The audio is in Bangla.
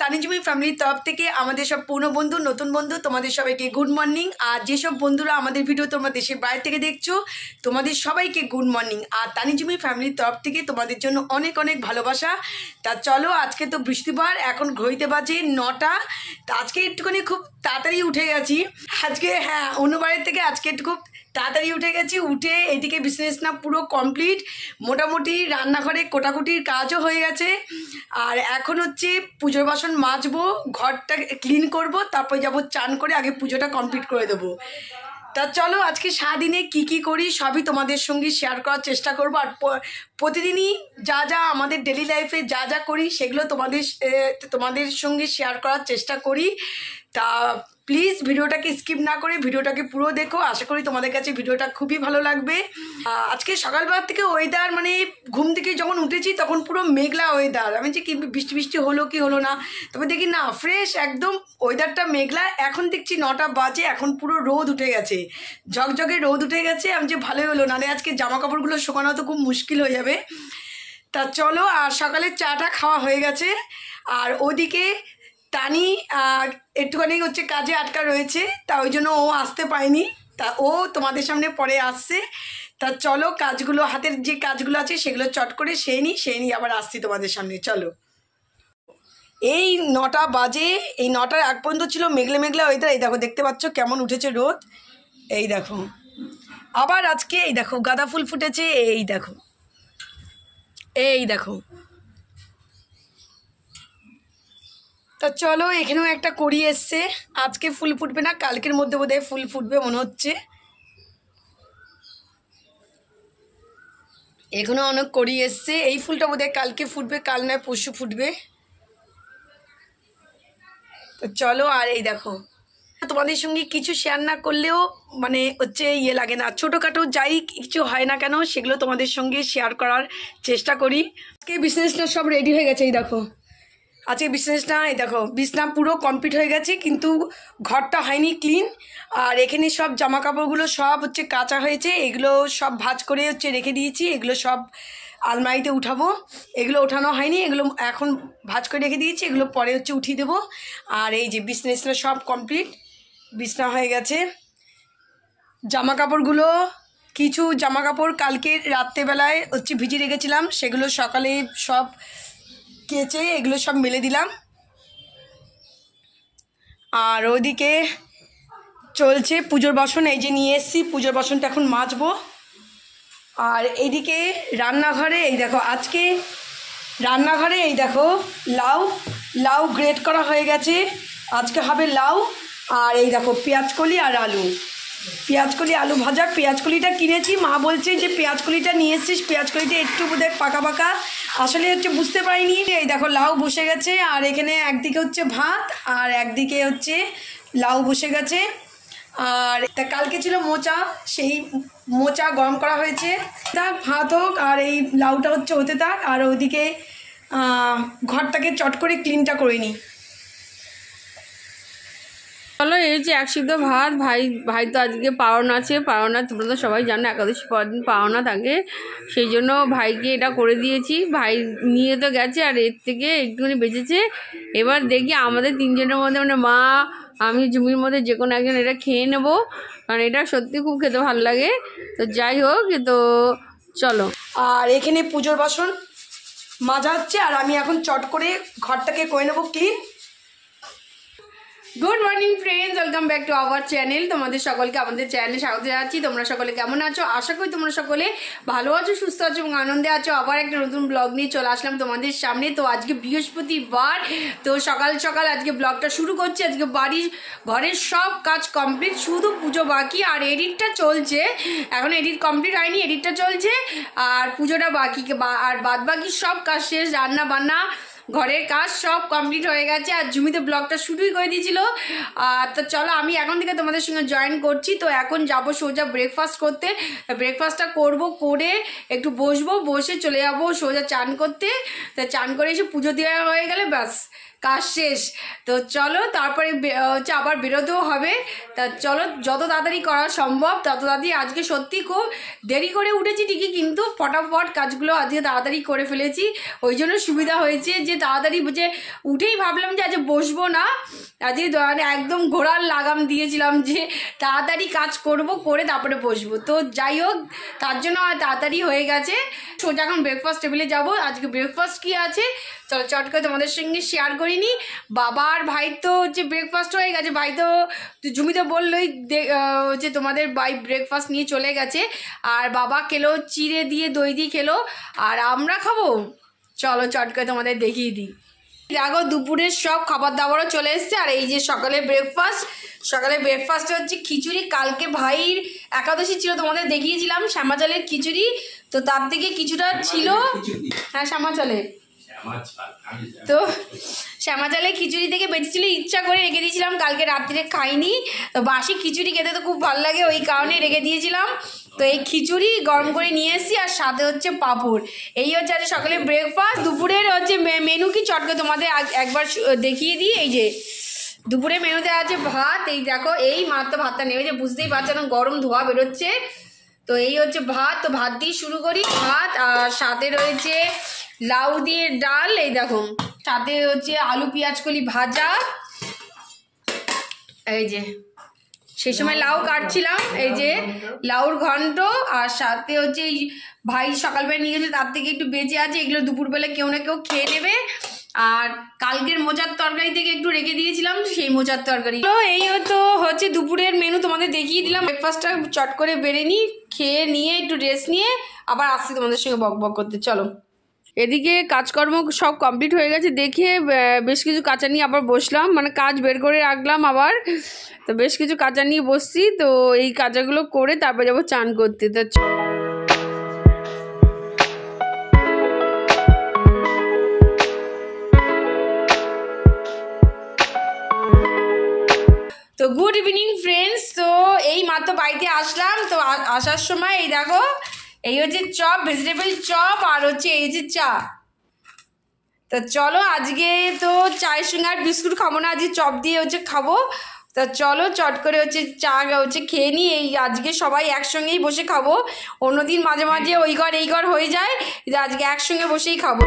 তানিজুমি ফ্যামিলির তরফ থেকে আমাদের সব পুরনো বন্ধু নতুন বন্ধু তোমাদের সবাইকে গুড মর্নিং। আর যেসব বন্ধুরা আমাদের ভিডিও তোমরা দেশের বাইরে থেকে দেখছো তোমাদের সবাইকে গুড মর্নিং। আর তানিজুমি ফ্যামিলির তরফ থেকে তোমাদের জন্য অনেক অনেক ভালোবাসা। তা চলো, আজকে তো বৃষ্টিবার, এখন ঘড়িতে বাজে 9টা। তা আজকে একটুখানি খুব তাড়াতাড়ি উঠে গেছি আজকে, হ্যাঁ অন্যবারের থেকে আজকে একটু খুব তাড়াতাড়ি উঠে গেছি। উঠে এদিকে বিজনেস না পুরো কমপ্লিট, মোটামুটি রান্নাঘরে কোটাকুটির কাজও হয়ে গেছে। আর এখন হচ্ছে পুজোর বাসন মাজবো, ঘরটা ক্লিন করব, তারপর যাবো চান করে আগে পুজোটা কমপ্লিট করে দেবো। তা চলো, আজকে সারাদিনে কি করি সবই তোমাদের সঙ্গে শেয়ার করার চেষ্টা করব। আর প্রতিদিনই যা যা আমাদের ডেলি লাইফে যা যা করি সেগুলো তোমাদের সঙ্গে শেয়ার করার চেষ্টা করি। তা প্লিজ ভিডিওটাকে স্কিপ না করে ভিডিওটাকে পুরো দেখো, আশা করি তোমাদের কাছে ভিডিওটা খুবই ভালো লাগবে। আজকে সকালবেলা থেকে ওয়েদার, মানে ঘুম থেকে যখন উঠেছি তখন পুরো মেঘলা ওয়েদার। আমি যে কি বৃষ্টি বৃষ্টি হলো কি হলো না, তবে দেখি না ফ্রেশ একদম ওয়েদারটা মেঘলা। এখন দেখছি 9টা বাজে, এখন পুরো রোদ উঠে গেছে, ঝকঝকে রোদ উঠে গেছে। আমি যে ভালোই হলো, নাহলে আজকে জামা কাপড়গুলো শোকানো তো খুব মুশকিল হয়ে যাবে। তা চলো, আর সকালে চাটা খাওয়া হয়ে গেছে। আর ওদিকে তানি একটুখানি হচ্ছে কাজে আটকা রয়েছে, তা ওই জন্য ও আসতে পারেনি। তা ও তোমাদের সামনে পরে আসছে। তা চলো, কাজগুলো হাতের যে কাজগুলো আছে সেগুলো চট করে সেই নিই আবার আসছি তোমাদের সামনে। চলো, এই 9টা বাজে, এই 9টার আগ পর্যন্ত ছিল মেঘলা মেঘলা ওয়েদার। এই দেখো, দেখতে পাচ্ছ কেমন উঠেছে রোদ। এই দেখো, আবার আজকে এই দেখো গাঁদা ফুল ফুটেছে। এই দেখো, এই দেখো। তা চলো, এখানেও একটা কড়ি এসছে, আজকে ফুল ফুটবে না, কালকের মধ্যে বোধহয় ফুল ফুটবে মনে হচ্ছে। এখানেও অনেক কড়ি এসছে, এই ফুলটা বোধহয় কালকে ফুটবে, কাল নয় পরশু ফুটবে। তো চলো, আর এই দেখো, তোমাদের সঙ্গে কিছু শেয়ার না করলেও মানে হচ্ছে ইয়ে লাগে না, ছোটোখাটো যাই কিছু হয় না কেন সেগুলো তোমাদের সঙ্গে শেয়ার করার চেষ্টা করি। আজকে বিজনেসটা সব রেডি হয়ে গেছে। এই দেখো, আজকে বিজনেসটা, এই দেখো বিছনা পুরো কমপ্লিট হয়ে গেছে, কিন্তু ঘরটা হয়নি ক্লিন। আর এখানে সব জামা কাপড়গুলো সব হচ্ছে কাচা হয়েছে, এগুলো সব ভাঁজ করে হচ্ছে রেখে দিয়েছি। এগুলো সব আলমারিতে উঠাবো, এগুলো ওঠানো হয়নি, এগুলো এখন ভাঁজ করে রেখে দিয়েছি, এগুলো পরে হচ্ছে উঠিয়ে দেবো। আর এই যে বিজনেসটা সব কমপ্লিট, বিছনা হয়ে গেছে। জামা কাপড়গুলো, কিছু জামা কাপড় কালকে রাত্রেবেলায় হচ্ছে ভিজিয়ে রেখেছিলাম, সেগুলো সকালে সব কেচে এগুলো সব মেলে দিলাম। আর ওইদিকে চলছে পুজোর বাসন, এই যে নিয়ে এসেছি, পুজোর বাসনটা এখন মাজবো। আর এইদিকে রান্নাঘরে এই দেখো, আজকে রান্নাঘরে এই দেখো লাউ গ্রেট করা হয়ে গেছে, আজকে হবে লাউ। আর এই দেখো পেঁয়াজকলি আর আলু, পেঁয়াজকলি আলু ভাজা। পেঁয়াজকলিটা কিনেছি, মা বলছে যে পেঁয়াজকলিটা নিয়ে এসেছিস, পেঁয়াজকলিটা একটু বোধহয় পাকা পাকা, আসলে হচ্ছে বুঝতে পারিনি। এই দেখো লাউ বসে গেছে, আর এখানে একদিকে হচ্ছে ভাত আর একদিকে হচ্ছে লাউ বসে গেছে। আর তা কালকে ছিল মোচা, সেই মোচা গরম করা হয়েছে, থাক ভাত হোক আর এই লাউটা হচ্ছে হতে থাক। আর ওইদিকে ঘরটাকে চট করে ক্লিনটা করে নিই। চলো, এই যে এক সিদ্ধ ভাত, ভাই তো আজকে পাওনা আছে, পাওনা তোমরা তো সবাই জানো, একাদশী পরের দিন পাওনা থাকে, সেই জন্য ভাইকে এটা করে দিয়েছি। ভাই নিয়ে তো গেছে, আর এর থেকে একটুখানি বেঁচেছে। এবার দেখি আমাদের তিনজনের মধ্যে, মানে মা, আমি, জুমির মধ্যে যে কোনো একজন এটা খেয়ে নেবো, কারণ এটা সত্যি খুব খেতে ভালো লাগে। তো যাই হোক, তো চলো। আর এখানে পুজোর বাসন মাজা হচ্ছে, আর আমি এখন চট করে ঘরটাকে করে নেবো clean. Good morning friends, welcome back to our channel. তোমাদের সকলকে আমাদের চ্যানেলে স্বাগত জানাচ্ছি। তোমরা সকলে কেমন আছো? আশা করি তোমরা সকলে ভালো আছো, সুস্থ আছো এবং আনন্দে আছো। আবার একটা নতুন ব্লগ নিয়ে চলে আসলাম তোমাদের সামনে। তো আজকে বৃহস্পতিবার, তো সকাল সকাল আজকে ব্লগটা শুরু করছি। আজকে ঘরের সব কাজ কমপ্লিট, শুধু পুজো বাকি, আর এডিটটা চলছে, এখন এডিট কমপ্লিট হয়নি, এডিটটা চলছে, আর পুজোটা বাকি, আর বাদ বাকি সব কাজ শেষ, রান্না বান্না ঘরের কাজ সব কমপ্লিট হয়ে গেছে। আর জুমিতে ব্লগটা শুরুই করে দিয়েছিল। তো চলো, আমি এখন থেকে তোমাদের সঙ্গে জয়েন করছি। তো এখন যাবো সোজা ব্রেকফাস্ট করতে, ব্রেকফাস্টটা করে একটু বসবো, বসে চলে যাবো সোজা চান করতে। তা চান করে এসে পুজো দেওয়া হয়ে গেলে ব্যাস কাজ শেষ। তো চলো তারপরে হচ্ছে আবার বেরোতেও হবে। তা চলো যত তাড়াতাড়ি করা সম্ভব তত তাড়াতাড়ি। আজকে সত্যি খুব দেরি করে উঠেছি ঠিকই, কিন্তু ফটাফট কাজগুলো আজকে তাড়াতাড়ি করে ফেলেছি। ওই জন্য সুবিধা হয়েছে যে তাড়াতাড়ি যে উঠেই ভাবলাম যে আজ বসবো না, আজকে একদম ঘোড়ার লাগাম দিয়েছিলাম যে তাড়াতাড়ি কাজ করব, করে তারপরে বসবো। তো যাই হোক, তার জন্য আর তাড়াতাড়ি হয়ে গেছে। সোজা এখন ব্রেকফাস্ট টেবিলে যাবো। আজকে ব্রেকফাস্ট কি আছে চলো চট করে তোমাদের সঙ্গে শেয়ার করিনি। বাবা আর ভাই তো হচ্ছে ব্রেকফাস্ট হয়ে গেছে, ভাই তো ঝুমি তো বললোই হচ্ছে তোমাদের ভাই ব্রেকফাস্ট নিয়ে চলে গেছে। আর বাবা খেলো চিড়ে দিয়ে দই দিয়ে খেলো, আর আমরা খাবো। চলো চট করে তোমাদের দেখিয়ে দিই। দেখো দুপুরের সব খাবার দাবারও চলে এসছে। আর এই যে সকালে ব্রেকফাস্টে হচ্ছে খিচুড়ি। কালকে ভাইয়ের একাদশী ছিল, তোমাদের দেখিয়েছিলাম শ্যামাচলের খিচুড়ি। তো তার থেকে কিছুটা ছিল, হ্যাঁ শ্যামাচলে, তো শ্যামাচলের খিচুড়ি থেকে বেঁচেছিল, ইচ্ছা করে রেখে দিয়েছিলাম, কালকে রাত্রে খাইনি। তো বাসি খিচুড়ি খেতে তো খুব ভালো লাগে, ওই কারণে রেখে দিয়েছিলাম। তো এই খিচুড়ি গরম করে নিয়ে এসেছি, আর সাথে হচ্ছে পাঁপড়। এই হচ্ছে আজ সকালে ব্রেকফাস্ট। দুপুরের হচ্ছে মেনু কি চটকে তোমাদের একবার দেখিয়ে দিই। এই যে দুপুরে মেনুতে আছে ভাত, এই দেখো এই মাত্র ভাতটা নেমেছে, বুঝতেই পারছো না গরম ধোয়া বেরোচ্ছে। তো এই হচ্ছে ভাত, তো ভাত দিয়ে শুরু করি। ভাত আর সাথে রয়েছে লাউ দিয়ে ডাল, এই দেখো সাথে হচ্ছে আলু পেঁয়াজ কলি ভাজা। এই যে সেই সময় লাউ কাটছিলাম, এই যে লাউর ঘন্ট। আর সাথে হচ্ছে এই ভাই সকালবেলা নিয়ে গেছে, তার থেকে একটু বেঁচে আছে, এগুলো দুপুরবেলা কেউ না কেউ খেয়ে নেবে। আর কালকের মোচার তরকারি থেকে একটু রেখে দিয়েছিলাম, সেই মোচার তরকারি। তো এই হচ্ছে দুপুরের মেনু তোমাদের দেখিয়ে দিলাম। ব্রেকফাস্টটা চট করে বেড়ে নিই, খেয়ে নিয়ে একটু রেস্ট নিয়ে আবার আসছি তোমাদের সঙ্গে বক বক করতে। চলো, এদিকে কাজকর্ম সব কমপ্লিট হয়ে গেছে দেখে বেশ কিছু কাঁচা নিয়ে আবার বসলাম, মানে কাজ বের করে রাখলাম আবার। তো বেশ কিছু কাঁচা নিয়ে বসছি, তো এই কাঁচাগুলো করে তারপর যাবো চান করতে। তো গুড ইভিনিং ফ্রেন্ডস। তো এই মাত্র বাড়িতে আসলাম। তো আসার সময় এই দেখো এই হচ্ছে চপ, ভেজিটেবল চপ, আর হচ্ছে এই যে চা। তো চলো আজকে তো চায়ের সঙ্গে আর বিস্কুট খাবো না, আজকে চপ দিয়ে হচ্ছে খাবো। তা চলো চট করে হচ্ছে চা হচ্ছে খেয়ে নিই। এই আজকে সবাই একসঙ্গেই বসে খাবো, অন্যদিন মাঝে মাঝে ওই ঘর এই ঘর হয়ে যায়, আজকে একসঙ্গে বসেই খাবো।